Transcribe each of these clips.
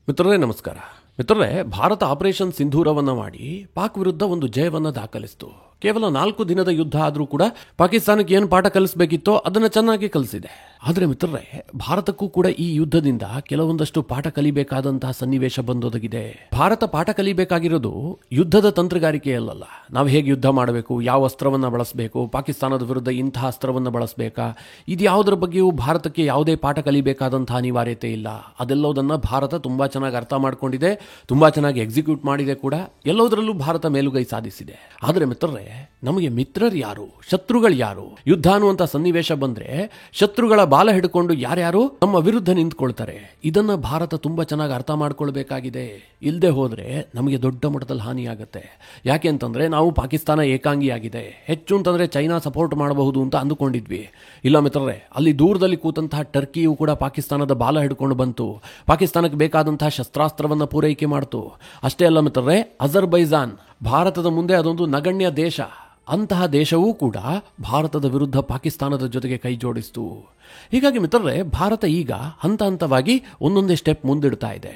ಮಿತ್ರರೇ ನಮಸ್ಕಾರ. ಮಿತ್ರರೇ, ಭಾರತ ಆಪರೇಷನ್ ಸಿಂಧೂರವನ್ನ ಮಾಡಿ ಪಾಕ್ ವಿರುದ್ಧ ಒಂದು ಜಯವನ್ನ ದಾಖಲಿಸಿತು. ಕೇವಲ 4 ದಿನದ ಯುದ್ಧ ಆದರೂ ಕೂಡ ಪಾಕಿಸ್ತಾನಕ್ಕೆ ಏನು ಪಾಠ ಕಲಿಸಬೇಕಿತ್ತೋ ಅದನ್ನು ಚೆನ್ನಾಗಿ ಕಲಿಸಿದೆ. ಆದರೆ ಮಿತ್ರರೇ, ಭಾರತಕ್ಕೂ ಕೂಡ ಈ ಯುದ್ಧದಿಂದ ಕೆಲವೊಂದಷ್ಟು ಪಾಠ ಕಲಿಬೇಕಾದಂತಹ ಸನ್ನಿವೇಶ ಬಂದೊದಗಿದೆ. ಭಾರತ ಪಾಠ ಕಲಿಬೇಕಾಗಿರೋದು ಯುದ್ಧದ ತಂತ್ರಗಾರಿಕೆಯಲ್ಲ. ನಾವು ಹೇಗೆ ಯುದ್ಧ ಮಾಡಬೇಕು, ಯಾವ ಅಸ್ತ್ರವನ್ನು ಬಳಸಬೇಕು, ಪಾಕಿಸ್ತಾನದ ವಿರುದ್ಧ ಇಂತಹ ಅಸ್ತ್ರವನ್ನು ಬಳಸಬೇಕಾ, ಇದು ಯಾವುದರ ಬಗ್ಗೆಯೂ ಭಾರತಕ್ಕೆ ಯಾವುದೇ ಪಾಠ ಕಲಿಬೇಕಾದಂತಹ ಅನಿವಾರ್ಯತೆ ಇಲ್ಲ. ಅದೆಲ್ಲೋದನ್ನು ಭಾರತ ತುಂಬಾ ಚೆನ್ನಾಗಿ ಅರ್ಥ ಮಾಡಿಕೊಂಡಿದೆ, ತುಂಬಾ ಚೆನ್ನಾಗಿ ಎಕ್ಸಿಕ್ಯೂಟ್ ಮಾಡಿದೆ ಕೂಡ. ಎಲ್ಲದರಲ್ಲೂ ಭಾರತ ಮೇಲುಗೈ ಸಾಧಿಸಿದೆ. ಆದರೆ ಮಿತ್ರರೇ, ನಮಗೆ ಮಿತ್ರರು ಯಾರು, ಶತ್ರುಗಳು ಯಾರು? ಯುದ್ಧ ಅನ್ನುವಂಥ ಸನ್ನಿವೇಶ ಬಂದ್ರೆ ಶತ್ರುಗಳ ಬಾಲ ಹಿಡ್ಕೊಂಡು ಯಾರ್ಯಾರು ನಮ್ಮ ವಿರುದ್ಧ ನಿಂತ್ಕೊಳ್ತಾರೆ. ಇದನ್ನ ಭಾರತ ತುಂಬಾ ಚೆನ್ನಾಗಿ ಅರ್ಥ ಮಾಡ್ಕೊಳ್ಬೇಕಾಗಿದೆ. ಇಲ್ಲದೆ ಹೋದ್ರೆ ನಮಗೆ ದೊಡ್ಡ ಮಟ್ಟದಲ್ಲಿ ಹಾನಿಯಾಗುತ್ತೆ. ಯಾಕೆ ಅಂತಂದ್ರೆ ನಾವು ಪಾಕಿಸ್ತಾನ ಏಕಾಂಗಿಯಾಗಿದೆ. ಹೆಚ್ಚು ಅಂತಂದ್ರೆ ಚೈನಾ ಸಪೋರ್ಟ್ ಮಾಡಬಹುದು ಅಂತ ಅಂದುಕೊಂಡಿದ್ವಿ. ಇಲ್ಲ ಮಿತ್ರರೇ, ಅಲ್ಲಿ ದೂರದಲ್ಲಿ ಕೂತಂತಹ ಟರ್ಕಿಯು ಕೂಡ ಪಾಕಿಸ್ತಾನದ ಬಾಲ ಹಿಡ್ಕೊಂಡು ಬಂತು, ಪಾಕಿಸ್ತಾನಕ್ಕೆ ಬೇಕಾದಂತಹ ಶಸ್ತ್ರಾಸ್ತ್ರವನ್ನು ಪೂರೈಕೆ ಮಾಡ್ತು. ಅಷ್ಟೇ ಅಲ್ಲ ಮಿತ್ರರೇ, ಅಜರ್ಬೈಜಾನ್ ಭಾರತದ ಮುಂದೆ ಅದೊಂದು ನಗಣ್ಯ ದೇಶ. ಅಂತಹ ದೇಶವೂ ಕೂಡ ಭಾರತದ ವಿರುದ್ಧ ಪಾಕಿಸ್ತಾನದ ಜೊತೆಗೆ ಕೈ ಜೋಡಿಸಿತು. ಹೀಗಾಗಿ ಮಿತ್ರರೇ, ಭಾರತ ಈಗ ಹಂತ ಹಂತವಾಗಿ ಒಂದೊಂದೇ ಸ್ಟೆಪ್ ಮುಂದಿಡ್ತಾ ಇದೆ.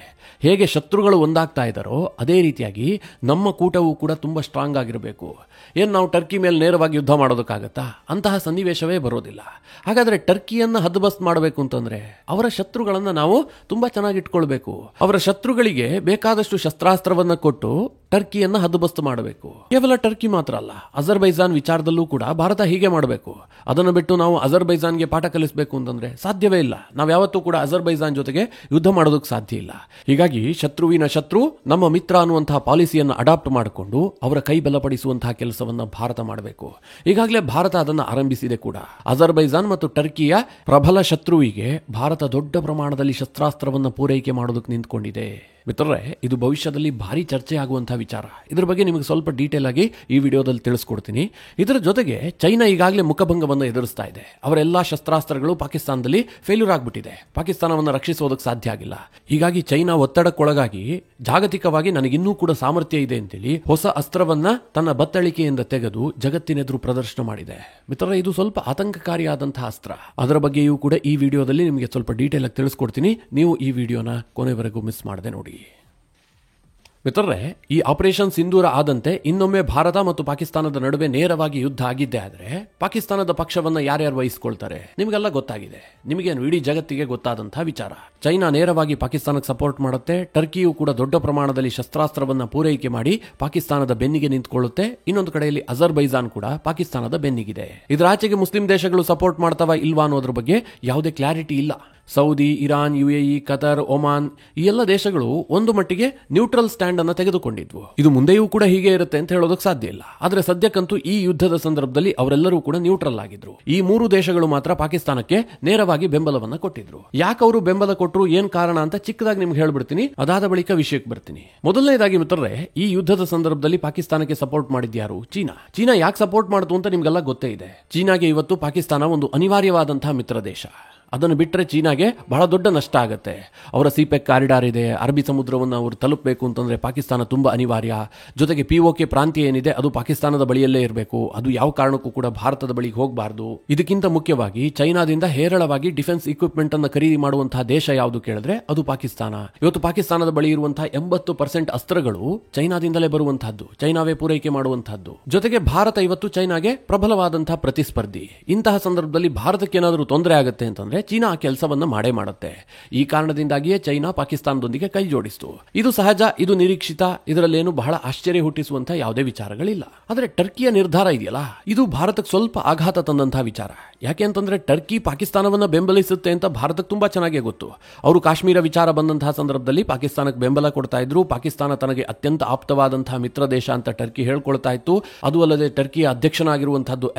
ಹೇಗೆ ಶತ್ರುಗಳು ಒಂದಾಗ್ತಾ ಇದ್ದಾರೋ ಅದೇ ರೀತಿಯಾಗಿ ನಮ್ಮ ಕೂಟವೂ ಕೂಡ ತುಂಬ ಸ್ಟ್ರಾಂಗ್ ಆಗಿರಬೇಕು. ಏನು ನಾವು ಟರ್ಕಿ ಮೇಲೆ ನೇರವಾಗಿ ಯುದ್ಧ ಮಾಡೋದಕ್ಕಾಗತ್ತಾ? ಅಂತಹ ಸನ್ನಿವೇಶವೇ ಬರೋದಿಲ್ಲ. ಹಾಗಾದರೆ ಟರ್ಕಿಯನ್ನು ಹದ್ದುಬಸ್ತ್ ಮಾಡಬೇಕು ಅಂತಂದರೆ ಅವರ ಶತ್ರುಗಳನ್ನು ನಾವು ತುಂಬ ಚೆನ್ನಾಗಿ ಇಟ್ಕೊಳ್ಬೇಕು. ಅವರ ಶತ್ರುಗಳಿಗೆ ಬೇಕಾದಷ್ಟು ಶಸ್ತ್ರಾಸ್ತ್ರವನ್ನು ಕೊಟ್ಟು ಟರ್ಕಿಯನ್ನು ಹದ್ದುಬಸ್ತ್ ಮಾಡಬೇಕು. ಕೇವಲ ಟರ್ಕಿ ಮಾತ್ರ ಅಲ್ಲ, ಅಜರ್ಬೈಜಾನ್ ವಿಚಾರದಲ್ಲೂ ಕೂಡ ಭಾರತ ಹೀಗೆ ಮಾಡಬೇಕು. ಅದನ್ನು ಬಿಟ್ಟು ನಾವು ಅಜರ್ಬೈಜಾನ್ಗೆ ಪಾಠ ಕಲಿಸಬೇಕು ಅಂತಂದ್ರೆ ಸಾಧ್ಯವೇ ಇಲ್ಲ. ನಾವು ಯಾವತ್ತೂ ಕೂಡ ಅಜರ್ಬೈಜಾನ್ ಜೊತೆಗೆ ಯುದ್ಧ ಮಾಡೋದಕ್ಕೆ ಸಾಧ್ಯ ಇಲ್ಲ. ಹೀಗಾಗಿ ಶತ್ರುವಿನ ಶತ್ರು ನಮ್ಮ ಮಿತ್ರ ಅನ್ನುವಂತಹ ಪಾಲಿಸಿಯನ್ನು ಅಡಾಪ್ಟ್ ಮಾಡಿಕೊಂಡು ಅವರ ಕೈ ಬಲಪಡಿಸುವಂತಹ ಕೆಲಸವನ್ನು ಭಾರತ ಮಾಡಬೇಕು. ಈಗಾಗಲೇ ಭಾರತ ಅದನ್ನು ಆರಂಭಿಸಿದೆ ಕೂಡ. ಅಜರ್ಬೈಜಾನ್ ಮತ್ತು ಟರ್ಕಿಯ ಪ್ರಬಲ ಶತ್ರುವಿಗೆ ಭಾರತ ದೊಡ್ಡ ಪ್ರಮಾಣದಲ್ಲಿ ಶಸ್ತ್ರಾಸ್ತ್ರವನ್ನು ಪೂರೈಕೆ ಮಾಡೋದಕ್ಕೆ ನಿಂತ್ಕೊಂಡಿದೆ. ಮಿತ್ರರೇ, ಇದು ಭವಿಷ್ಯದಲ್ಲಿ ಭಾರಿ ಚರ್ಚೆ ಆಗುವಂತಹ ವಿಚಾರ. ಇದರ ಬಗ್ಗೆ ನಿಮಗೆ ಸ್ವಲ್ಪ ಡೀಟೇಲ್ ಆಗಿ ಈ ವಿಡಿಯೋದಲ್ಲಿ ತಿಳಿಸ್ಕೊಡ್ತೀನಿ. ಇದರ ಜೊತೆಗೆ ಚೈನಾ ಈಗಾಗಲೇ ಮುಖಭಂಗವನ್ನು ಎದುರಿಸ್ತಾ ಇದೆ. ಅವರೆಲ್ಲ ಶಸ್ತ್ರಾಸ್ತ್ರಗಳು ಪಾಕಿಸ್ತಾನದಲ್ಲಿ ಫೇಲ್ಯೂರ್ ಆಗಿಬಿಟ್ಟಿದೆ. ಪಾಕಿಸ್ತಾನವನ್ನು ರಕ್ಷಿಸೋದಕ್ಕೆ ಸಾಧ್ಯ ಆಗಿಲ್ಲ. ಹೀಗಾಗಿ ಚೈನಾ ಒತ್ತಡಕ್ಕೊಳಗಾಗಿ ಜಾಗತಿಕವಾಗಿ ನನಗಿನ್ನೂ ಕೂಡ ಸಾಮರ್ಥ್ಯ ಇದೆ ಅಂತೇಳಿ ಹೊಸ ಅಸ್ತ್ರವನ್ನ ತನ್ನ ಬತ್ತಳಿಕೆಯಿಂದ ತೆಗೆದು ಜಗತ್ತಿನೆದುರು ಪ್ರದರ್ಶನ ಮಾಡಿದೆ. ಮಿತ್ರರೇ, ಇದು ಸ್ವಲ್ಪ ಆತಂಕಕಾರಿಯಾದಂತಹ ಅಸ್ತ್ರ. ಅದರ ಬಗ್ಗೆಯೂ ಕೂಡ ಈ ವಿಡಿಯೋದಲ್ಲಿ ನಿಮಗೆ ಸ್ವಲ್ಪ ಡೀಟೇಲ್ ಆಗಿ ತಿಳಿಸ್ಕೊಡ್ತೀನಿ. ನೀವು ಈ ವಿಡಿಯೋನ ಕೊನೆವರೆಗೂ ಮಿಸ್ ಮಾಡದೆ ನೋಡಿ. ಮಿತ್ರರೇ, ಈ ಆಪರೇಷನ್ ಸಿಂಧೂರ ಆದಂತೆ ಇನ್ನೊಮ್ಮೆ ಭಾರತ ಮತ್ತು ಪಾಕಿಸ್ತಾನದ ನಡುವೆ ನೇರವಾಗಿ ಯುದ್ಧ ಆಗಿದ್ದೇ ಆದರೆ ಪಾಕಿಸ್ತಾನದ ಪಕ್ಷವನ್ನ ಯಾರ್ಯಾರು ವಹಿಸಿಕೊಳ್ತಾರೆ ನಿಮಗೆಲ್ಲ ಗೊತ್ತಾಗಿದೆ. ನಿಮಗೇನು ಇಡೀ ಜಗತ್ತಿಗೆ ಗೊತ್ತಾದಂತಹ ವಿಚಾರ. ಚೈನಾ ನೇರವಾಗಿ ಪಾಕಿಸ್ತಾನಕ್ಕೆ ಸಪೋರ್ಟ್ ಮಾಡುತ್ತೆ. ಟರ್ಕಿಯು ಕೂಡ ದೊಡ್ಡ ಪ್ರಮಾಣದಲ್ಲಿ ಶಸ್ತ್ರಾಸ್ತ್ರವನ್ನ ಪೂರೈಕೆ ಮಾಡಿ ಪಾಕಿಸ್ತಾನದ ಬೆನ್ನಿಗೆ ನಿಂತುಕೊಳ್ಳುತ್ತೆ. ಇನ್ನೊಂದು ಕಡೆಯಲ್ಲಿ ಅಜರ್ಬೈಜಾನ್ ಕೂಡ ಪಾಕಿಸ್ತಾನದ ಬೆನ್ನಿಗಿದೆ. ಇದರ ಆಚೆಗೆ ಮುಸ್ಲಿಂ ದೇಶಗಳು ಸಪೋರ್ಟ್ ಮಾಡ್ತಾವ ಇಲ್ವಾ ಅನ್ನೋದ್ರ ಬಗ್ಗೆ ಯಾವುದೇ ಕ್ಲಾರಿಟಿ ಇಲ್ಲ. Saudi, Iran, UAE, Qatar, Oman ಈ ಎಲ್ಲ ದೇಶಗಳು ಒಂದು ಮಟ್ಟಿಗೆ ನ್ಯೂಟ್ರಲ್ ಸ್ಟ್ಯಾಂಡ್ ಅನ್ನು ತೆಗೆದುಕೊಂಡಿದ್ವು. ಇದು ಮುಂದೆಯೂ ಕೂಡ ಹೀಗೆ ಇರುತ್ತೆ ಅಂತ ಹೇಳೋದಕ್ಕೆ ಸಾಧ್ಯ ಇಲ್ಲ. ಆದ್ರೆ ಸದ್ಯಕ್ಕಂತೂ ಈ ಯುದ್ಧದ ಸಂದರ್ಭದಲ್ಲಿ ಅವರೆಲ್ಲರೂ ಕೂಡ ನ್ಯೂಟ್ರಲ್ ಆಗಿದ್ರು. ಈ 3 ದೇಶಗಳು ಮಾತ್ರ ಪಾಕಿಸ್ತಾನಕ್ಕೆ ನೇರವಾಗಿ ಬೆಂಬಲವನ್ನ ಕೊಟ್ಟಿದ್ರು. ಯಾಕೆ ಅವರು ಬೆಂಬಲ ಕೊಟ್ಟರು, ಏನ್ ಕಾರಣ ಅಂತ ಚಿಕ್ಕದಾಗಿ ನಿಮ್ಗೆ ಹೇಳ್ಬಿಡ್ತೀನಿ. ಅದಾದ ಬಳಿಕ ವಿಷಯಕ್ಕೆ ಬರ್ತೀನಿ. ಮೊದಲನೇದಾಗಿ ಮಿತ್ರರೇ, ಈ ಯುದ್ಧದ ಸಂದರ್ಭದಲ್ಲಿ ಪಾಕಿಸ್ತಾನಕ್ಕೆ ಸಪೋರ್ಟ್ ಮಾಡಿದ್ಯಾರು? ಚೀನಾ. ಚೀನಾ ಯಾಕೆ ಸಪೋರ್ಟ್ ಮಾಡ್ತು ಅಂತ ನಿಮ್ಗೆಲ್ಲ ಗೊತ್ತೇ ಇದೆ. ಚೀನಾಗೆ ಇವತ್ತು ಪಾಕಿಸ್ತಾನ ಒಂದು ಅನಿವಾರ್ಯವಾದಂತಹ ಮಿತ್ರ ದೇಶ. ಅದನ್ನು ಬಿಟ್ಟರೆ ಚೀನಾಗೆ ಬಹಳ ದೊಡ್ಡ ನಷ್ಟ ಆಗುತ್ತೆ. ಅವರ ಸಿಪೆಕ್ ಕಾರಿಡಾರ್ ಇದೆ. ಅರಬ್ಬಿ ಸಮುದ್ರವನ್ನು ಅವರು ತಲುಪಬೇಕು ಅಂತಂದ್ರೆ ಪಾಕಿಸ್ತಾನ ತುಂಬಾ ಅನಿವಾರ್ಯ. ಜೊತೆಗೆ POK ಪ್ರಾಂತ್ಯ ಏನಿದೆ ಅದು ಪಾಕಿಸ್ತಾನದ ಬಳಿಯಲ್ಲೇ ಇರಬೇಕು. ಅದು ಯಾವ ಕಾರಣಕ್ಕೂ ಕೂಡ ಭಾರತದ ಬಳಿಗೆ ಹೋಗಬಾರದು. ಇದಕ್ಕಿಂತ ಮುಖ್ಯವಾಗಿ ಚೈನಾದಿಂದ ಹೇರಳವಾಗಿ ಡಿಫೆನ್ಸ್ ಇಕ್ವಿಪ್ಮೆಂಟ್ ಅನ್ನು ಖರೀದಿ ಮಾಡುವಂತಹ ದೇಶ ಯಾವುದು ಕೇಳಿದ್ರೆ ಅದು ಪಾಕಿಸ್ತಾನ. ಇವತ್ತು ಪಾಕಿಸ್ತಾನದ ಬಳಿ ಇರುವಂತಹ 80% ಅಸ್ತ್ರಗಳು ಚೈನಾದಿಂದಲೇ ಬರುವಂತಹದ್ದು, ಚೈನಾವೇ ಪೂರೈಕೆ ಮಾಡುವಂತಹದ್ದು. ಜೊತೆಗೆ ಭಾರತ ಇವತ್ತು ಚೈನಾಗೆ ಪ್ರಬಲವಾದಂತಹ ಪ್ರತಿಸ್ಪರ್ಧಿ. ಇಂತಹ ಸಂದರ್ಭದಲ್ಲಿ ಭಾರತಕ್ಕೆ ಏನಾದರೂ ತೊಂದರೆ ಆಗುತ್ತೆ ಅಂತಂದ್ರೆ ಚೀನಾ ಆ ಕೆಲಸವನ್ನ ಮಾಡೇ ಮಾಡುತ್ತೆ. ಈ ಕಾರಣದಿಂದಾಗಿಯೇ ಚೈನಾ ಪಾಕಿಸ್ತಾನದೊಂದಿಗೆ ಕೈ ಜೋಡಿಸಿತು. ಇದು ಸಹಜ, ಇದು ನಿರೀಕ್ಷಿತ. ಇದರಲ್ಲೇನು ಬಹಳ ಆಶ್ಚರ್ಯ ಹುಟ್ಟಿಸುವಂತಹ ಯಾವುದೇ ವಿಚಾರಗಳಿಲ್ಲ. ಆದರೆ ಟರ್ಕಿಯ ನಿರ್ಧಾರ ಇದೆಯಲ್ಲ, ಇದು ಭಾರತಕ್ಕೆ ಸ್ವಲ್ಪ ಆಘಾತ ತಂದಂತಹ ವಿಚಾರ. ಯಾಕೆ ಅಂತಂದ್ರೆ ಟರ್ಕಿ ಪಾಕಿಸ್ತಾನವನ್ನ ಬೆಂಬಲಿಸುತ್ತೆ ಅಂತ ಭಾರತಕ್ಕೆ ತುಂಬಾ ಚೆನ್ನಾಗಿ ಗೊತ್ತು. ಅವರು ಕಾಶ್ಮೀರ ವಿಚಾರ ಬಂದಂತಹ ಸಂದರ್ಭದಲ್ಲಿ ಪಾಕಿಸ್ತಾನಕ್ಕೆ ಬೆಂಬಲ ಕೊಡ್ತಾ ಇದ್ರು. ಪಾಕಿಸ್ತಾನ ತನಗೆ ಅತ್ಯಂತ ಆಪ್ತವಾದಂತಹ ಮಿತ್ರ ದೇಶ ಅಂತ ಟರ್ಕಿ ಹೇಳ್ಕೊಳ್ತಾ ಇತ್ತು. ಅದು ಅಲ್ಲದೆ ಟರ್ಕಿಯ ಅಧ್ಯಕ್ಷನಾಗಿರುವಂತಹದ್ದು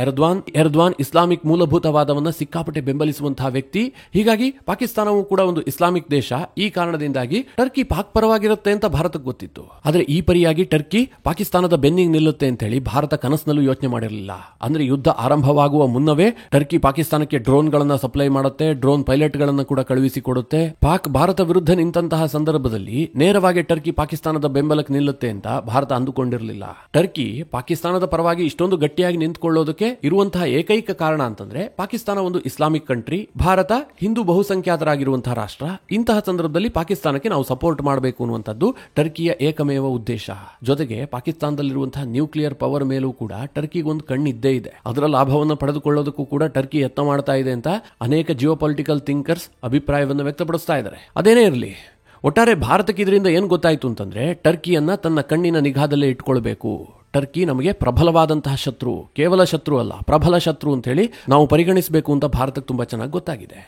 ಎರ್ದ್ವಾನ್ ಇಸ್ಲಾಮಿಕ್ ಮೂಲಭೂತವಾದವನ್ನ ಸಿಕ್ಕಾಪಟ್ಟೆ ಬೆಂಬಲಿಸುವಂತಹ ವ್ಯಕ್ತಿ. ಹೀಗಾಗಿ ಪಾಕಿಸ್ತಾನವೂ ಕೂಡ ಒಂದು ಇಸ್ಲಾಮಿಕ್ ದೇಶ. ಈ ಕಾರಣದಿಂದಾಗಿ ಟರ್ಕಿ ಪಾಕ್ ಪರವಾಗಿರುತ್ತೆ ಅಂತ ಭಾರತಕ್ಕೆ ಗೊತ್ತಿತ್ತು. ಆದ್ರೆ ಈ ಪರಿಯಾಗಿ ಟರ್ಕಿ ಪಾಕಿಸ್ತಾನದ ಬೆನ್ನಿಗೆ ನಿಲ್ಲುತ್ತೆ ಅಂತ ಹೇಳಿ ಭಾರತ ಕನಸಿನಲ್ಲೂ ಯೋಚನೆ ಮಾಡಿರಲಿಲ್ಲ. ಅಂದ್ರೆ ಯುದ್ಧ ಆರಂಭವಾಗುವ ಮುನ್ನವೇ ಟರ್ಕಿ ಟರ್ಕಿ ಪಾಕಿಸ್ತಾನಕ್ಕೆ ಡ್ರೋನ್ಗಳನ್ನ ಸಪ್ಲೈ ಮಾಡುತ್ತೆ, ಡ್ರೋನ್ ಪೈಲಟ್ಗಳನ್ನು ಕೂಡ ಕಳುಹಿಸಿಕೊಡುತ್ತೆ. ಪಾಕ್ ಭಾರತ ವಿರುದ್ಧ ನಿಂತಹ ಸಂದರ್ಭದಲ್ಲಿ ನೇರವಾಗಿ ಟರ್ಕಿ ಪಾಕಿಸ್ತಾನದ ಬೆಂಬಲಕ್ಕೆ ನಿಲ್ಲುತ್ತೆ ಅಂತ ಭಾರತ ಅಂದುಕೊಂಡಿರಲಿಲ್ಲ. ಟರ್ಕಿ ಪಾಕಿಸ್ತಾನದ ಪರವಾಗಿ ಇಷ್ಟೊಂದು ಗಟ್ಟಿಯಾಗಿ ನಿಂತುಕೊಳ್ಳೋದಕ್ಕೆ ಇರುವಂತಹ ಏಕೈಕ ಕಾರಣ ಅಂತಂದ್ರೆ ಪಾಕಿಸ್ತಾನ ಒಂದು ಇಸ್ಲಾಮಿಕ್ ಕಂಟ್ರಿ, ಭಾರತ ಹಿಂದೂ ಬಹುಸಂಖ್ಯಾತರಾಗಿರುವಂತಹ ರಾಷ್ಟ್ರ. ಇಂತಹ ಸಂದರ್ಭದಲ್ಲಿ ಪಾಕಿಸ್ತಾನಕ್ಕೆ ನಾವು ಸಪೋರ್ಟ್ ಮಾಡಬೇಕು ಅನ್ನುವಂಥದ್ದು ಟರ್ಕಿಯ ಏಕಮೇವ ಉದ್ದೇಶ. ಜೊತೆಗೆ ಪಾಕಿಸ್ತಾನದಲ್ಲಿರುವಂತಹ ನ್ಯೂಕ್ಲಿಯರ್ ಪವರ್ ಮೇಲೂ ಕೂಡ ಟರ್ಕಿಗೊಂದು ಕಣ್ಣಿದ್ದೇ ಇದೆ. ಅದರ ಲಾಭವನ್ನು ಪಡೆದುಕೊಳ್ಳೋದಕ್ಕೂ ಕೂಡ ಟರ್ಕಿ ಯತ್ನ ಮಾಡ್ತಾ ಇದೆ ಅಂತ ಅನೇಕ ಜಿಯೋಪೊಲಿಟಿಕಲ್ ಥಿಂಕರ್ಸ್ ಅಭಿಪ್ರಾಯವನ್ನು ವ್ಯಕ್ತಪಡಿಸ್ತಾ ಇದ್ದಾರೆ. ಅದೇನೇ ಇರಲಿ, ಒಟ್ಟಾರೆ ಭಾರತಕ್ಕೆ ಇದರಿಂದ ಏನು ಗೊತ್ತಾಯ್ತು ಅಂತಂದ್ರೆ ಟರ್ಕಿಯನ್ನ ತನ್ನ ಕಣ್ಣಿನ ನಿಗಾದಲ್ಲೇ ಇಟ್ಕೊಳ್ಬೇಕು. ಟರ್ಕಿ ನಮಗೆ ಪ್ರಬಲವಾದಂತಹ ಶತ್ರು, ಕೇವಲ ಶತ್ರು ಅಲ್ಲ, ಪ್ರಬಲ ಶತ್ರು ಅಂತ ಹೇಳಿ ನಾವು ಪರಿಗಣಿಸಬೇಕು ಅಂತ ಭಾರತಕ್ಕೆ ತುಂಬಾ ಚೆನ್ನಾಗಿ ಗೊತ್ತಾಗಿದೆ.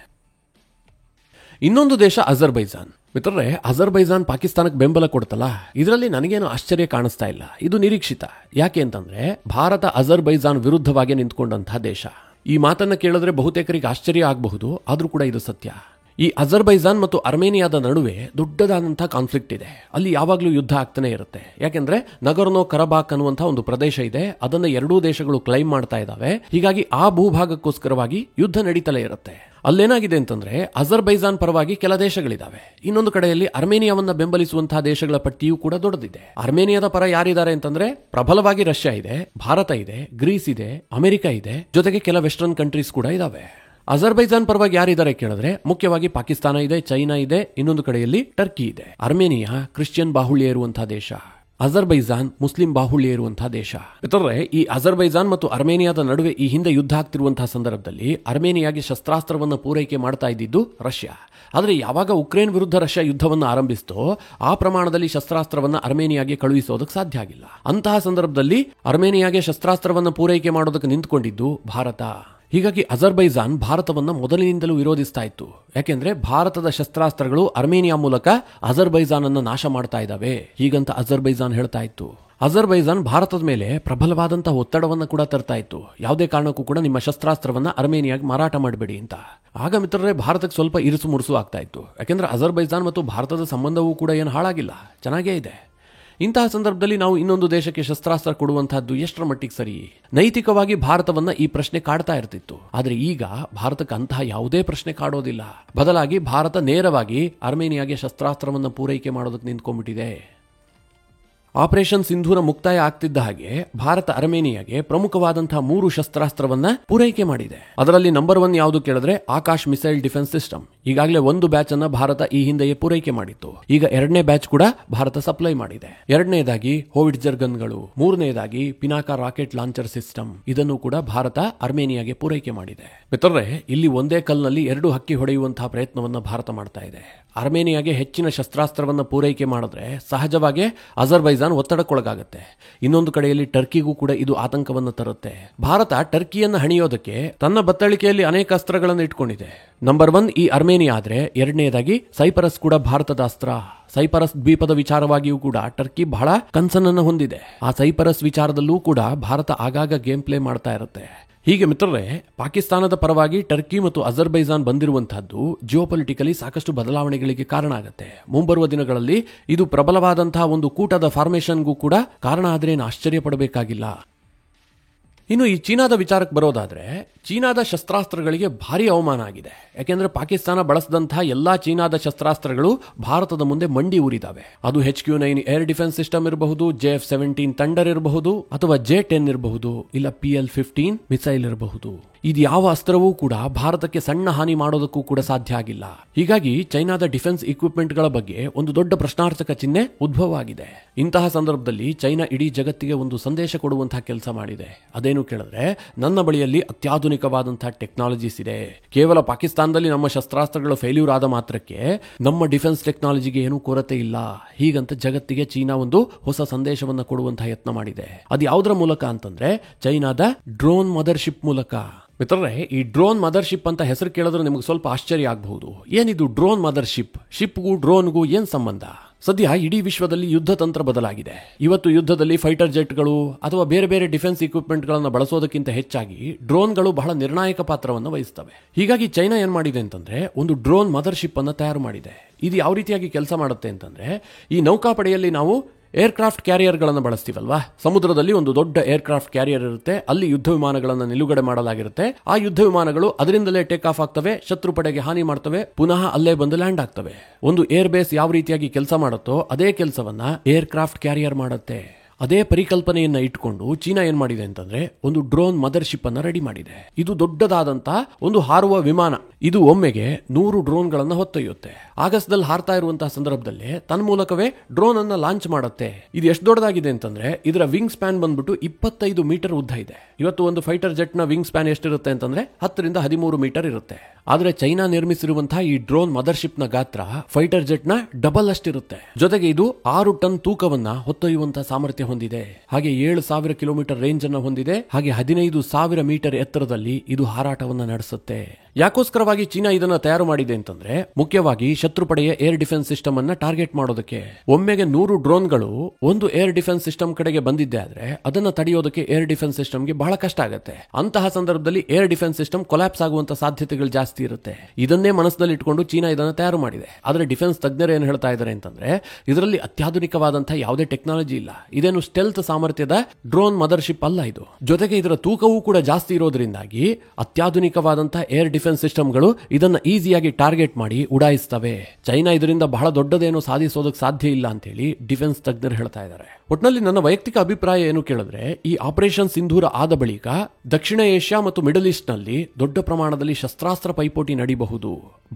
ಇನ್ನೊಂದು ದೇಶ ಅಜರ್ಬೈಜಾನ್. ಮಿತ್ರರೇ, ಅಜರ್ಬೈಜಾನ್ ಪಾಕಿಸ್ತಾನಕ್ಕೆ ಬೆಂಬಲ ಕೊಡ್ತಲ್ಲ, ಇದರಲ್ಲಿ ನನಗೇನು ಆಶ್ಚರ್ಯ ಕಾಣಿಸ್ತಾ ಇಲ್ಲ. ಇದು ನಿರೀಕ್ಷಿತ. ಯಾಕೆ ಅಂತಂದ್ರೆ ಭಾರತ ಅಜರ್ಬೈಜಾನ್ ವಿರುದ್ಧವಾಗಿ ನಿಂತ್ಕೊಂಡಂತಹ ದೇಶ. ಈ ಮಾತನ್ನ ಕೇಳಿದ್ರೆ ಬಹುತೇಕರಿಗೆ ಆಶ್ಚರ್ಯ ಆಗಬಹುದು, ಆದ್ರೂ ಕೂಡ ಇದು ಸತ್ಯ. ಈ ಅಜರ್ಬೈಜಾನ್ ಮತ್ತು ಅರ್ಮೇನಿಯಾದ ನಡುವೆ ದೊಡ್ಡದಾದಂತಹ ಕಾನ್ಫ್ಲಿಕ್ಟ್ ಇದೆ. ಅಲ್ಲಿ ಯಾವಾಗಲೂ ಯುದ್ಧ ಆಗ್ತಾನೆ ಇರುತ್ತೆ. ಯಾಕೆಂದ್ರೆ ನಗರ್ನೋ ಕರಬಾಕ್ ಅನ್ನುವಂತಹ ಒಂದು ಪ್ರದೇಶ ಇದೆ, ಅದನ್ನ ಎರಡೂ ದೇಶಗಳು ಕ್ಲೈಮ್ ಮಾಡ್ತಾ ಇದ್ದಾವೆ. ಹೀಗಾಗಿ ಆ ಭೂಭಾಗಕ್ಕೋಸ್ಕರವಾಗಿ ಯುದ್ಧ ನಡೀತಲೇ ಇರುತ್ತೆ. ಅಲ್ಲೇನಾಗಿದೆ ಅಂತಂದ್ರೆ ಅಜರ್ಬೈಜಾನ್ ಪರವಾಗಿ ಕೆಲ ದೇಶಗಳಿದಾವೆ, ಇನ್ನೊಂದು ಕಡೆಯಲ್ಲಿ ಅರ್ಮೇನಿಯಾವನ್ನ ಬೆಂಬಲಿಸುವಂತಹ ದೇಶಗಳ ಪಟ್ಟಿಯೂ ಕೂಡ ದೊಡ್ಡದಿದೆ. ಅರ್ಮೇನಿಯಾದ ಪರ ಯಾರಿದ್ದಾರೆ ಅಂತಂದ್ರೆ ಪ್ರಬಲವಾಗಿ ರಷ್ಯಾ ಇದೆ, ಭಾರತ ಇದೆ, ಗ್ರೀಸ್ ಇದೆ, ಅಮೆರಿಕ ಇದೆ, ಜೊತೆಗೆ ಕೆಲ ವೆಸ್ಟರ್ನ್ ಕಂಟ್ರೀಸ್ ಕೂಡ ಇದಾವೆ. ಅಜರ್ಬೈಜಾನ್ ಪರವಾಗಿ ಯಾರಿದ್ದಾರೆ ಕೇಳಿದ್ರೆ ಮುಖ್ಯವಾಗಿ ಪಾಕಿಸ್ತಾನ ಇದೆ, ಚೈನಾ ಇದೆ, ಇನ್ನೊಂದು ಕಡೆಯಲ್ಲಿ ಟರ್ಕಿ ಇದೆ. ಅರ್ಮೇನಿಯಾ ಕ್ರಿಶ್ಚಿಯನ್ ಬಾಹುಳ್ಯ ಇರುವಂತಹ ದೇಶ, ಅಜರ್ಬೈಜಾನ್ ಮುಸ್ಲಿಂ ಬಾಹುಳ್ಯ ಇರುವಂತಹ ದೇಶ. ಮಿತ್ರರೇ, ಈ ಅಜರ್ಬೈಜಾನ್ ಮತ್ತು ಅರ್ಮೇನಿಯಾದ ನಡುವೆ ಈ ಹಿಂದೆ ಯುದ್ಧ ಆಗ್ತಿರುವಂತಹ ಸಂದರ್ಭದಲ್ಲಿ ಅರ್ಮೇನಿಯಾಗೆ ಶಸ್ತ್ರಾಸ್ತ್ರವನ್ನು ಪೂರೈಕೆ ಮಾಡ್ತಾ ಇದ್ದಿದ್ದು ರಷ್ಯಾ. ಆದರೆ ಯಾವಾಗ ಉಕ್ರೇನ್ ವಿರುದ್ಧ ರಷ್ಯಾ ಯುದ್ಧವನ್ನು ಆರಂಭಿಸ್ತೋ ಆ ಪ್ರಮಾಣದಲ್ಲಿ ಶಸ್ತ್ರಾಸ್ತ್ರವನ್ನು ಅರ್ಮೇನಿಯಾಗೆ ಕಳುಹಿಸೋದಕ್ಕೆ ಸಾಧ್ಯ ಆಗಿಲ್ಲ. ಅಂತಹ ಸಂದರ್ಭದಲ್ಲಿ ಅರ್ಮೇನಿಯಾಗೆ ಶಸ್ತ್ರಾಸ್ತ್ರವನ್ನು ಪೂರೈಕೆ ಮಾಡೋದಕ್ಕೆ ನಿಂತುಕೊಂಡಿದ್ದು ಭಾರತ. ಹೀಗಾಗಿ ಅಜರ್ಬೈಜಾನ್ ಭಾರತವನ್ನ ಮೊದಲಿನಿಂದಲೂ ವಿರೋಧಿಸ್ತಾ ಇತ್ತು. ಯಾಕೆಂದ್ರೆ ಭಾರತದ ಶಸ್ತ್ರಾಸ್ತ್ರಗಳು ಅರ್ಮೇನಿಯಾ ಮೂಲಕ ಅಜರ್ಬೈಜಾನ್ ಅನ್ನು ನಾಶ ಮಾಡ್ತಾ ಇದ್ದಾವೆ, ಹೀಗಂತ ಅಜರ್ಬೈಜಾನ್ ಹೇಳ್ತಾ ಇತ್ತು. ಅಜರ್ಬೈಜಾನ್ ಭಾರತದ ಮೇಲೆ ಪ್ರಬಲವಾದಂತಹ ಒತ್ತಡವನ್ನು ಕೂಡ ತರ್ತಾ ಇತ್ತು. ಯಾವುದೇ ಕಾರಣಕ್ಕೂ ಕೂಡ ನಿಮ್ಮ ಶಸ್ತ್ರಾಸ್ತ್ರವನ್ನ ಅರ್ಮೇನಿಯಾಗೆ ಮಾರಾಟ ಮಾಡಬೇಡಿ ಅಂತ. ಆಗ ಮಿತ್ರರೇ ಭಾರತಕ್ಕೆ ಸ್ವಲ್ಪ ಇರಿಸು ಮುರುಸು ಆಗ್ತಾ ಇತ್ತು. ಯಾಕೆಂದ್ರೆ ಅಜರ್ಬೈಜಾನ್ ಮತ್ತು ಭಾರತದ ಸಂಬಂಧವೂ ಕೂಡ ಏನು ಹಾಳಾಗಿಲ್ಲ, ಚೆನ್ನಾಗೇ ಇದೆ. ಇಂತಹ ಸಂದರ್ಭದಲ್ಲಿ ನಾವು ಇನ್ನೊಂದು ದೇಶಕ್ಕೆ ಶಸ್ತ್ರಾಸ್ತ್ರ ಕೊಡುವಂತಹದ್ದು ಎಷ್ಟರ ಮಟ್ಟಿಗೆ ಸರಿ? ನೈತಿಕವಾಗಿ ಭಾರತವನ್ನ ಈ ಪ್ರಶ್ನೆ ಕಾಡ್ತಾ ಇರ್ತಿತ್ತು. ಆದ್ರೆ ಈಗ ಭಾರತಕ್ಕೆ ಅಂತಹ ಯಾವುದೇ ಪ್ರಶ್ನೆ ಕಾಡೋದಿಲ್ಲ. ಬದಲಾಗಿ ಭಾರತ ನೇರವಾಗಿ ಅರ್ಮೇನಿಯಾಗೆ ಶಸ್ತ್ರಾಸ್ತ್ರವನ್ನು ಪೂರೈಕೆ ಮಾಡೋದಕ್ಕೆ ನಿಂತ್ಕೊಂಡ್ಬಿಟ್ಟಿದೆ. ಆಪರೇಷನ್ ಸಿಂಧೂರ ಮುಕ್ತಾಯ ಆಗ್ತಿದ್ದ ಹಾಗೆ ಭಾರತ ಅರ್ಮೇನಿಯಾಗೆ ಪ್ರಮುಖವಾದಂತಹ 3 ಶಸ್ತ್ರಾಸ್ತ್ರವನ್ನ ಪೂರೈಕೆ ಮಾಡಿದೆ. ಅದರಲ್ಲಿ ನಂಬರ್ 1 ಯಾವುದು ಕೇಳಿದ್ರೆ ಆಕಾಶ್ ಮಿಸೈಲ್ ಡಿಫೆನ್ಸ್ ಸಿಸ್ಟಮ್. ಈಗಾಗಲೇ ಒಂದು ಬ್ಯಾಚ್ ಅನ್ನ ಭಾರತ ಈ ಹಿಂದೆಯೇ ಪೂರೈಕೆ ಮಾಡಿತ್ತು. ಈಗ 2ನೇ ಬ್ಯಾಚ್ ಕೂಡ ಭಾರತ ಸಪ್ಲೈ ಮಾಡಿದೆ. 2ನೇದಾಗಿ howitzer ಗನ್ಗಳು, 3ನೇದಾಗಿ Pinaka rocket launcher system. ಇದನ್ನು ಕೂಡ ಭಾರತ ಅರ್ಮೇನಿಯಾಗೆ ಪೂರೈಕೆ ಮಾಡಿದೆ. ಮಿತ್ರರೇ, ಇಲ್ಲಿ ಒಂದೇ ಕಲ್ನಲ್ಲಿ 2 ಹಕ್ಕಿ ಹೊಡೆಯುವಂತಹ ಪ್ರಯತ್ನವನ್ನ ಭಾರತ ಮಾಡ್ತಾ ಇದೆ. ಅರ್ಮೇನಿಯಾಗೆ ಹೆಚ್ಚಿನ ಶಸ್ತ್ರಾಸ್ತ್ರವನ್ನು ಪೂರೈಕೆ ಮಾಡಿದ್ರೆ ಸಹಜವಾಗಿ ಅಜರ್ಬೈಜಾನ್ ಒತ್ತಡಕ್ಕೊಳಗಾಗುತ್ತೆ. ಇನ್ನೊಂದು ಕಡೆಯಲ್ಲಿ ಟರ್ಕಿಗೂ ಕೂಡ ಇದು ಆತಂಕವನ್ನು ತರುತ್ತೆ. ಭಾರತ ಟರ್ಕಿಯನ್ನು ಹಣಿಯೋದಕ್ಕೆ ತನ್ನ ಬತ್ತಳಿಕೆಯಲ್ಲಿ ಅನೇಕ ಅಸ್ತ್ರಗಳನ್ನು ಇಟ್ಕೊಂಡಿದೆ. ನಂಬರ್ 1 ಈ ಅರ್ಮೇನಿಯಾ ಆದ್ರೆ 2ನೇದಾಗಿ ಸೈಪರಸ್ ಕೂಡ ಭಾರತದ ಅಸ್ತ್ರ. ಸೈಪರಸ್ ದ್ವೀಪದ ವಿಚಾರವಾಗಿಯೂ ಕೂಡ ಟರ್ಕಿ ಬಹಳ ಕನ್ಸರ್ನ್ ಹೊಂದಿದೆ. ಆ ಸೈಪರಸ್ ವಿಚಾರದಲ್ಲೂ ಕೂಡ ಭಾರತ ಆಗಾಗ ಗೇಮ್ ಪ್ಲೇ ಮಾಡ್ತಾ ಇರುತ್ತೆ. ಹೀಗೆ ಮಿತ್ರರೇ, ಪಾಕಿಸ್ತಾನದ ಪರವಾಗಿ ಟರ್ಕಿ ಮತ್ತು ಅಜರ್ಬೈಜಾನ್ ಬಂದಿರುವಂತಹದ್ದು ಜಿಯೋಪೊಲಿಟಿಕಲಿ ಸಾಕಷ್ಟು ಬದಲಾವಣೆಗಳಿಗೆ ಕಾರಣ ಆಗುತ್ತೆ. ಮುಂಬರುವ ದಿನಗಳಲ್ಲಿ ಇದು ಪ್ರಬಲವಾದಂತಹ ಒಂದು ಕೂಟದ ಫಾರ್ಮೇಷನ್ಗೂ ಕೂಡ ಕಾರಣ ಆದ್ರೇನು ಆಶ್ಚರ್ಯ ಪಡಬೇಕಾಗಿಲ್ಲ. ಇನ್ನು ಈ ಚೀನಾದ ವಿಚಾರಕ್ಕೆ ಬರೋದಾದ್ರೆ, ಚೀನಾದ ಶಸ್ತ್ರಾಸ್ತ್ರಗಳಿಗೆ ಭಾರಿ ಅವಮಾನ ಆಗಿದೆ. ಯಾಕೆಂದ್ರೆ ಪಾಕಿಸ್ತಾನ ಬಳಸಿದಂತಹ ಎಲ್ಲಾ ಚೀನಾದ ಶಸ್ತ್ರಾಸ್ತ್ರಗಳು ಭಾರತದ ಮುಂದೆ ಮಂಡಿ ಊರಿದಾವೆ. ಅದು HQ-9 ಏರ್ ಡಿಫೆನ್ಸ್ ಸಿಸ್ಟಮ್ ಇರಬಹುದು, JF-17 ಥಂಡರ್ ಇರಬಹುದು, ಅಥವಾ J-10 ಇರಬಹುದು, ಇಲ್ಲ PL-15 ಮಿಸೈಲ್ ಇರಬಹುದು. ಇದು ಯಾವ ಅಸ್ತ್ರವೂ ಕೂಡ ಭಾರತಕ್ಕೆ ಸಣ್ಣ ಹಾನಿ ಮಾಡೋದಕ್ಕೂ ಕೂಡ ಸಾಧ್ಯ ಆಗಿಲ್ಲ. ಹೀಗಾಗಿ ಚೈನಾದ ಡಿಫೆನ್ಸ್ ಇಕ್ವಿಪ್ಮೆಂಟ್ಗಳ ಬಗ್ಗೆ ಒಂದು ದೊಡ್ಡ ಪ್ರಶ್ನಾರ್ಥಕ ಚಿಹ್ನೆ ಉದ್ಭವ ಆಗಿದೆ. ಇಂತಹ ಸಂದರ್ಭದಲ್ಲಿ ಚೈನಾ ಇಡೀ ಜಗತ್ತಿಗೆ ಒಂದು ಸಂದೇಶ ಕೊಡುವಂತಹ ಕೆಲಸ ಮಾಡಿದೆ. ಅದೇನು ಕೇಳಿದ್ರೆ, ನನ್ನ ಬಳಿಯಲ್ಲಿ ಅತ್ಯಾಧುನಿಕವಾದಂತಹ ಟೆಕ್ನಾಲಜೀಸ್ ಇದೆ. ಕೇವಲ ಪಾಕಿಸ್ತಾನದಲ್ಲಿ ನಮ್ಮ ಶಸ್ತ್ರಾಸ್ತ್ರಗಳು ಫೇಲ್ಯೂರ್ ಆದ ಮಾತ್ರಕ್ಕೆ ನಮ್ಮ ಡಿಫೆನ್ಸ್ ಟೆಕ್ನಾಲಜಿಗೆ ಏನೂ ಕೊರತೆ ಇಲ್ಲ. ಹೀಗಂತ ಜಗತ್ತಿಗೆ ಚೀನಾ ಒಂದು ಹೊಸ ಸಂದೇಶವನ್ನು ಕೊಡುವಂತಹ ಯತ್ನ ಮಾಡಿದೆ. ಅದು ಯಾವುದರ ಮೂಲಕ ಅಂತಂದ್ರೆ ಚೈನಾದ ಡ್ರೋನ್ ಮದರ್ಶಿಪ್ ಮೂಲಕ. ಮಿತ್ರರೇ, ಈ ಡ್ರೋನ್ ಮದರ್ಶಿಪ್ ಅಂತ ಹೆಸರು ಕೇಳಿದ್ರೆ ನಿಮಗೆ ಸ್ವಲ್ಪ ಆಶ್ಚರ್ಯ ಆಗಬಹುದು. ಏನಿದು ಡ್ರೋನ್ ಮದರ್ಶಿಪ್? ಶಿಪ್ಗೂ ಡ್ರೋನ್ಗೂ ಏನ್ ಸಂಬಂಧ? ಸದ್ಯ ಇಡೀ ವಿಶ್ವದಲ್ಲಿ ಯುದ್ಧ ತಂತ್ರ ಬದಲಾಗಿದೆ. ಇವತ್ತು ಯುದ್ಧದಲ್ಲಿ ಫೈಟರ್ ಜೆಟ್ಗಳು ಅಥವಾ ಬೇರೆ ಬೇರೆ ಡಿಫೆನ್ಸ್ ಇಕ್ವಿಪ್ಮೆಂಟ್ಗಳನ್ನು ಬಳಸೋದಕ್ಕಿಂತ ಹೆಚ್ಚಾಗಿ ಡ್ರೋನ್ಗಳು ಬಹಳ ನಿರ್ಣಾಯಕ ಪಾತ್ರವನ್ನು ವಹಿಸ್ತವೆ. ಹೀಗಾಗಿ ಚೈನಾ ಏನ್ ಮಾಡಿದೆ ಅಂತಂದ್ರೆ ಒಂದು ಡ್ರೋನ್ ಮದರ್ಶಿಪ್ ಅನ್ನು ತಯಾರು ಮಾಡಿದೆ. ಇದು ಯಾವ ರೀತಿಯಾಗಿ ಕೆಲಸ ಮಾಡುತ್ತೆ ಅಂತಂದ್ರೆ, ಈ ನೌಕಾಪಡೆಯಲ್ಲಿ ನಾವು ಏರ್ಕ್ರಾಫ್ಟ್ ಕ್ಯಾರಿಯರ್ಗಳನ್ನು ಬಳಸ್ತೀವಲ್ವಾ, ಸಮುದ್ರದಲ್ಲಿ ಒಂದು ದೊಡ್ಡ ಏರ್ಕ್ರಾಫ್ಟ್ ಕ್ಯಾರಿಯರ್ ಇರುತ್ತೆ, ಅಲ್ಲಿ ಯುದ್ಧ ವಿಮಾನಗಳನ್ನು ನಿಲುಗಡೆ ಮಾಡಲಾಗಿರುತ್ತೆ. ಆ ಯುದ್ಧ ವಿಮಾನಗಳು ಅದರಿಂದಲೇ ಟೇಕ್ ಆಫ್ ಆಗ್ತವೆ, ಶತ್ರು ಪಡೆಗೆ ಹಾನಿ ಮಾಡ್ತವೆ, ಪುನಃ ಅಲ್ಲೇ ಬಂದು ಲ್ಯಾಂಡ್ ಆಗ್ತವೆ. ಒಂದು ಏರ್ ಬೇಸ್ ಯಾವ ರೀತಿಯಾಗಿ ಕೆಲಸ ಮಾಡುತ್ತೋ ಅದೇ ಕೆಲಸವನ್ನ ಏರ್ಕ್ರಾಫ್ಟ್ ಕ್ಯಾರಿಯರ್ ಮಾಡುತ್ತೆ. ಅದೇ ಪರಿಕಲ್ಪನೆಯನ್ನ ಇಟ್ಕೊಂಡು ಚೀನಾ ಏನ್ ಮಾಡಿದೆ ಅಂತಂದ್ರೆ ಒಂದು ಡ್ರೋನ್ ಮದರ್ಶಿಪ್ ಅನ್ನ ರೆಡಿ ಮಾಡಿದೆ. ಇದು ದೊಡ್ಡದಾದಂತ ಒಂದು ಹಾರುವ ವಿಮಾನ. ಇದು ಒಮ್ಮೆಗೆ 100 ಡ್ರೋನ್ಗಳನ್ನ ಹೊತ್ತೊಯ್ಯುತ್ತೆ. ಆಗಸದಲ್ಲಿ ಹಾರ್ತಾ ಇರುವಂತಹ ಸಂದರ್ಭದಲ್ಲಿ ತನ್ನ ಮೂಲಕವೇ ಡ್ರೋನ್ ಅನ್ನ ಲಾಂಚ್ ಮಾಡುತ್ತೆ. ಇದು ಎಷ್ಟು ದೊಡ್ಡದಾಗಿದೆ ಅಂತಂದ್ರೆ ಇದರ ವಿಂಗ್ ಸ್ಪ್ಯಾನ್ ಬಂದ್ಬಿಟ್ಟು 25 ಮೀಟರ್ ಉದ್ದ ಇದೆ. ಇವತ್ತು ಒಂದು ಫೈಟರ್ ಜೆಟ್ ನ ವಿಂಗ್ ಸ್ಪ್ಯಾನ್ ಎಷ್ಟಿರುತ್ತೆ ಅಂತಂದ್ರೆ 10 ರಿಂದ 13 ಮೀಟರ್ ಇರುತ್ತೆ. ಆದ್ರೆ ಚೈನಾ ನಿರ್ಮಿಸಿರುವಂತಹ ಈ ಡ್ರೋನ್ ಮದರ್ಶಿಪ್ ನ ಗಾತ್ರ ಫೈಟರ್ ಜೆಟ್ ನ ಡಬಲ್ ಅಷ್ಟಿರುತ್ತೆ. ಜೊತೆಗೆ ಇದು 6 ಟನ್ ತೂಕವನ್ನ ಹೊತ್ತೊಯ್ಯುವಂತಹ ಸಾಮರ್ಥ್ಯ ಹೊಂದಿದೆ. ಹಾಗೆ 7,000 ಕಿಲೋಮೀಟರ್ ರೇಂಜ್ ಅನ್ನು ಹೊಂದಿದೆ. ಹಾಗೆ 15,000 ಮೀಟರ್ ಎತ್ತರದಲ್ಲಿ ಇದು ಹಾರಾಟವನ್ನ ನಡೆಸುತ್ತೆ. ಯಾಕೋಸ್ಕರವಾಗಿ ಚೀನಾ ಇದನ್ನ ತಯಾರು ಮಾಡಿದೆ ಅಂತಂದ್ರೆ ಮುಖ್ಯವಾಗಿ ಶತ್ರುಪಡೆಯ ಏರ್ ಡಿಫೆನ್ಸ್ ಸಿಸ್ಟಮ್ ಅನ್ನ ಟಾರ್ಗೆಟ್ ಮಾಡೋದಕ್ಕೆ. ಒಮ್ಮೆಗೆ 100 ಡ್ರೋನ್ಗಳು ಒಂದು ಏರ್ ಡಿಫೆನ್ಸ್ ಸಿಸ್ಟಮ್ ಕಡೆಗೆ ಬಂದಿದ್ದೆ ಆದ್ರೆ ಅದನ್ನ ತಡೆಯೋದಕ್ಕೆ ಏರ್ ಡಿಫೆನ್ಸ್ ಸಿಸ್ಟಮ್ಗೆ ಬಹಳ ಕಷ್ಟ ಆಗುತ್ತೆ. ಅಂತಹ ಸಂದರ್ಭದಲ್ಲಿ ಏರ್ ಡಿಫೆನ್ಸ್ ಸಿಸ್ಟಮ್ ಕೊಲ್ಯಾಪ್ಸ್ ಆಗುವಂತ ಸಾಧ್ಯತೆಗಳು ಜಾಸ್ತಿ ಇರುತ್ತೆ. ಇದನ್ನೇ ಮನಸ್ಸಿನಲ್ಲಿ ಇಟ್ಕೊಂಡು ಚೀನಾ ಇದನ್ನ ತಯಾರು ಮಾಡಿದೆ. ಆದ್ರೆ ಡಿಫೆನ್ಸ್ ತಜ್ಞರು ಏನು ಹೇಳ್ತಾ ಇದ್ದಾರೆ ಅಂತಂದ್ರೆ ಇದರಲ್ಲಿ ಅತ್ಯಾಧುನಿಕವಾದಂತಹ ಯಾವುದೇ ಟೆಕ್ನಾಲಜಿ ಇಲ್ಲ. ಇದೇನು ಸ್ಟೆಲ್ತ್ ಸಾಮರ್ಥ್ಯದ ಡ್ರೋನ್ ಮದರ್ಶಿಪ್ ಅಲ್ಲ ಇದು. ಜೊತೆಗೆ ಇದರ ತೂಕವೂ ಕೂಡ ಜಾಸ್ತಿ ಇರೋದ್ರಿಂದಾಗಿ ಅತ್ಯಾಧುನಿಕವಾದಂತಹ ಏರ್ ಡಿಫೆನ್ಸ್ ಸಿಸ್ಟಮ್ಗಳು ಇದನ್ನ ಈಸಿಯಾಗಿ ಟಾರ್ಗೆಟ್ ಮಾಡಿ ಉಡಾಯಿಸ್ತವೆ. ಚೈನಾ ಇದರಿಂದ ಬಹಳ ದೊಡ್ಡದೇನು ಸಾಧಿಸೋದಕ್ಕೆ ಸಾಧ್ಯ ಇಲ್ಲ ಅಂತ ಹೇಳಿ ಡಿಫೆನ್ಸ್ ತಜ್ಞರು ಹೇಳ್ತಾ ಇದ್ದಾರೆ. ಒಟ್ನಲ್ಲಿ ನನ್ನ ವೈಯಕ್ತಿಕ ಅಭಿಪ್ರಾಯ ಏನು ಕೇಳಿದ್ರೆ ಈ ಆಪರೇಷನ್ ಸಿಂಧೂರ ಆದ ಬಳಿಕ ದಕ್ಷಿಣ ಏಷ್ಯಾ ಮತ್ತು ಮಿಡಲ್ ಈಸ್ಟ್ ನಲ್ಲಿ ದೊಡ್ಡ ಪ್ರಮಾಣದಲ್ಲಿ ಶಸ್ತ್ರಾಸ್ತ್ರ ಪೈಪೋಟಿ ನಡೀಬಹುದು.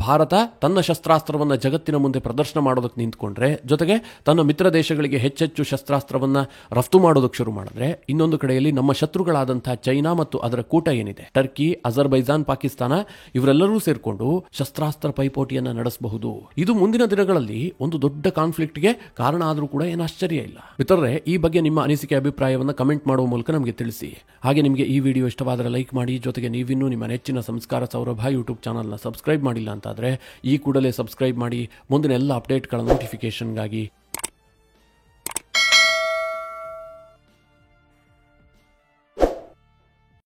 ಭಾರತ ತನ್ನ ಶಸ್ತ್ರಾಸ್ತ್ರವನ್ನ ಜಗತ್ತಿನ ಮುಂದೆ ಪ್ರದರ್ಶನ ಮಾಡೋದಕ್ಕೆ ನಿಂತ್ಕೊಂಡ್ರೆ, ಜೊತೆಗೆ ತನ್ನ ಮಿತ್ರ ದೇಶಗಳಿಗೆ ಹೆಚ್ಚೆಚ್ಚು ಶಸ್ತ್ರಾಸ್ತ್ರವನ್ನ ರಫ್ತು ಮಾಡೋದಕ್ಕೆ ಶುರು ಮಾಡಿದ್ರೆ, ಇನ್ನೊಂದು ಕಡೆಯಲ್ಲಿ ನಮ್ಮ ಶತ್ರುಗಳಾದಂತಹ ಚೈನಾ ಮತ್ತು ಅದರ ಕೂಟ ಏನಿದೆ ಟರ್ಕಿ, ಅಜರ್ಬೈಜಾನ್, ಪಾಕಿಸ್ತಾನ ಇವರೆಲ್ಲರೂ ಸೇರ್ಕೊಂಡು ಶಸ್ತ್ರಾಸ್ತ್ರ ಪೈಪೋಟಿಯನ್ನ ನಡೆಸಬಹುದು. ಇದು ಮುಂದಿನ ದಿನಗಳಲ್ಲಿ ಒಂದು ದೊಡ್ಡ ಕಾನ್ಫ್ಲಿಕ್ಟ್ಗೆ ಕಾರಣ ಆದರೂ ಕೂಡ ಏನು ಆಶ್ಚರ್ಯ ಇಲ್ಲ. ಮಿತ್ರರೇ, ಈ ಬಗ್ಗೆ ನಿಮ್ಮ ಅನಿಸಿಕೆ ಅಭಿಪ್ರಾಯವನ್ನು ಕಮೆಂಟ್ ಮಾಡುವ ಮೂಲಕ ನಮಗೆ ತಿಳಿಸಿ. ಹಾಗೆ ನಿಮಗೆ ಈ ವಿಡಿಯೋ ಇಷ್ಟವಾದರೆ ಲೈಕ್ ಮಾಡಿ. ಜೊತೆಗೆ ನೀವಿನ್ನೂ ನಿಮ್ಮ ನೆಚ್ಚಿನ ಸಂಸ್ಕಾರ ಸೌರಭ ಯೂಟ್ಯೂಬ್ ಚಾನಲ್ನ ಸಬ್ಸ್ಕ್ರೈಬ್ ಮಾಡಿಲ್ಲ ಅಂತಾದರೆ ಈ ಕೂಡಲೇ ಸಬ್ಸ್ಕ್ರೈಬ್ ಮಾಡಿ ಮುಂದಿನ ಎಲ್ಲ ಅಪ್ಡೇಟ್ಗಳ ನೋಟಿಫಿಕೇಶನ್ಗಾಗಿ